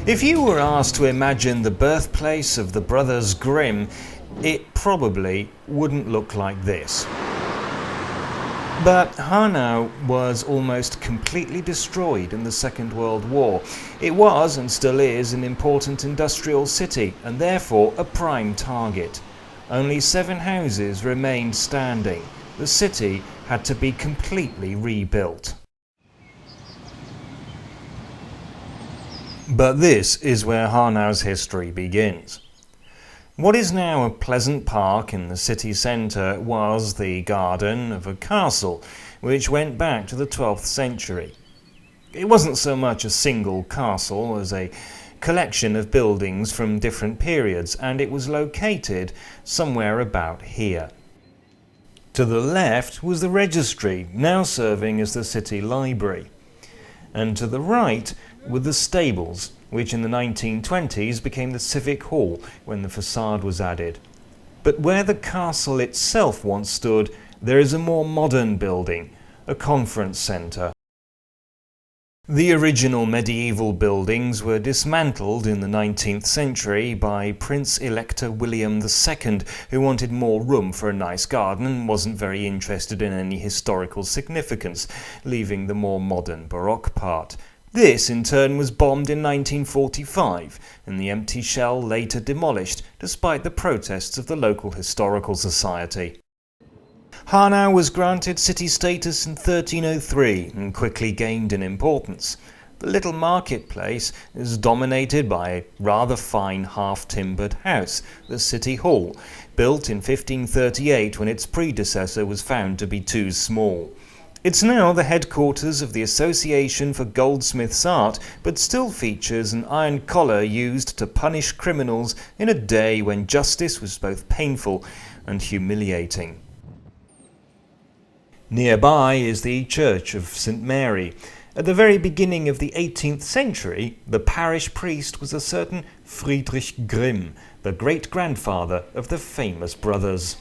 If you were asked to imagine the birthplace of the brothers Grimm, it probably wouldn't look like this. But Hanau was almost completely destroyed in the Second World War. It was, and still is, an important industrial city, and therefore a prime target. Only 7 houses remained standing. The city had to be completely rebuilt. But this is where Hanau's history begins. What is now a pleasant park in the city centre was the garden of a castle, which went back to the 12th century. It wasn't so much a single castle as a collection of buildings from different periods, and it was located somewhere about here. To the left was the registry, now serving as the city library, and to the right were the stables, which in the 1920s became the Civic Hall when the facade was added. But where the castle itself once stood, there is a more modern building, a conference centre. The original medieval buildings were dismantled in the 19th century by Prince Elector William II, who wanted more room for a nice garden and wasn't very interested in any historical significance, leaving the more modern Baroque part. This, in turn, was bombed in 1945, and the empty shell later demolished, despite the protests of the local historical society. Hanau was granted city status in 1303 and quickly gained in importance. The little marketplace is dominated by a rather fine half-timbered house, the City Hall, built in 1538 when its predecessor was found to be too small. It's now the headquarters of the Association for Goldsmiths' Art, but still features an iron collar used to punish criminals in a day when justice was both painful and humiliating. Nearby is the Church of St. Mary. At the very beginning of the 18th century, the parish priest was a certain Friedrich Grimm, the great-grandfather of the famous brothers.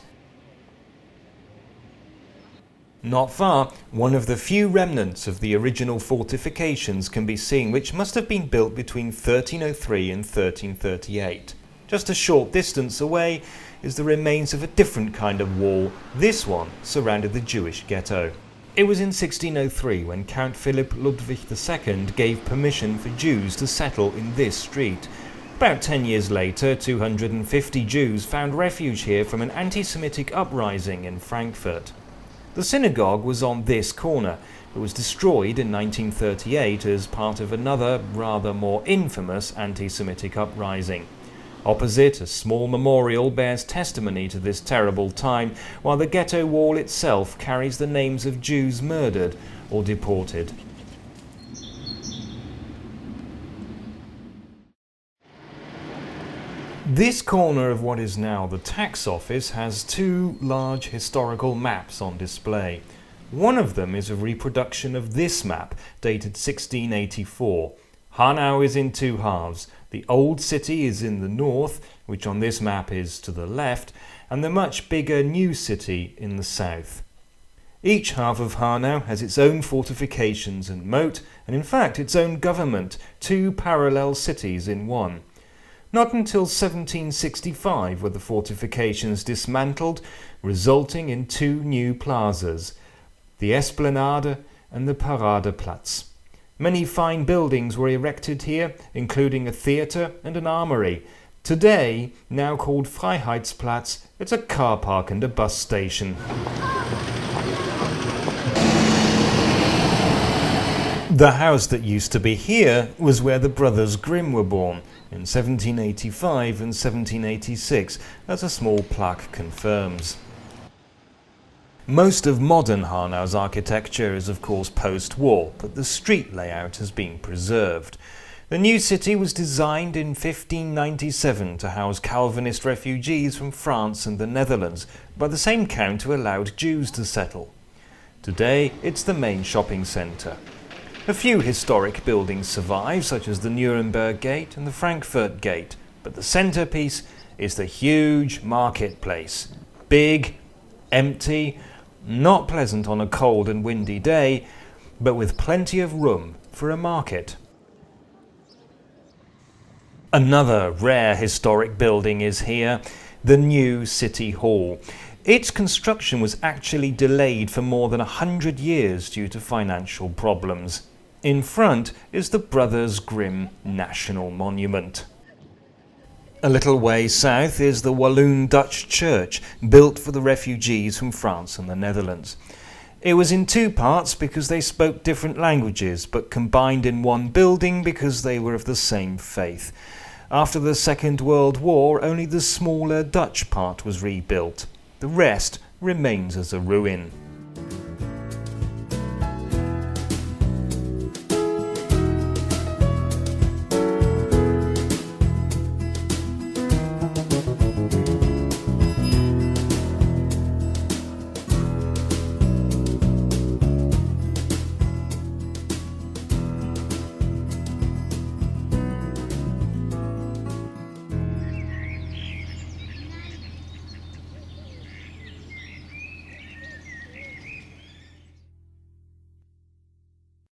Not far, one of the few remnants of the original fortifications can be seen, which must have been built between 1303 and 1338. Just a short distance away is the remains of a different kind of wall. This one surrounded the Jewish ghetto. It was in 1603 when Count Philipp Ludwig II gave permission for Jews to settle in this street. About 10 years later, 250 Jews found refuge here from an anti-Semitic uprising in Frankfurt. The synagogue was on this corner, but was destroyed in 1938 as part of another, rather more infamous anti-Semitic uprising. Opposite, a small memorial bears testimony to this terrible time, while the ghetto wall itself carries the names of Jews murdered or deported. This corner of what is now the tax office has 2 large historical maps on display. One of them is a reproduction of this map, dated 1684. Hanau is in 2 halves. The old city is in the north, which on this map is to the left, and the much bigger new city in the south. Each half of Hanau has its own fortifications and moat, and in fact its own government, 2 parallel cities in one. Not until 1765 were the fortifications dismantled, resulting in 2 new plazas, the Esplanade and the Paradeplatz. Many fine buildings were erected here, including a theatre and an armory. Today, now called Freiheitsplatz, it's a car park and a bus station. The house that used to be here was where the brothers Grimm were born, in 1785 and 1786, as a small plaque confirms. Most of modern Hanau's architecture is of course post-war, but the street layout has been preserved. The new city was designed in 1597 to house Calvinist refugees from France and the Netherlands, by the same count who allowed Jews to settle. Today it's the main shopping centre. A few historic buildings survive, such as the Nuremberg Gate and the Frankfurt Gate, but the centrepiece is the huge marketplace. Big, empty, not pleasant on a cold and windy day, but with plenty of room for a market. Another rare historic building is here, the new City Hall. Its construction was actually delayed for more than 100 years due to financial problems. In front is the Brothers Grimm National Monument. A little way south is the Walloon Dutch Church, built for the refugees from France and the Netherlands. It was in two parts because they spoke different languages, but combined in one building because they were of the same faith. After the Second World War, only the smaller Dutch part was rebuilt. The rest remains as a ruin.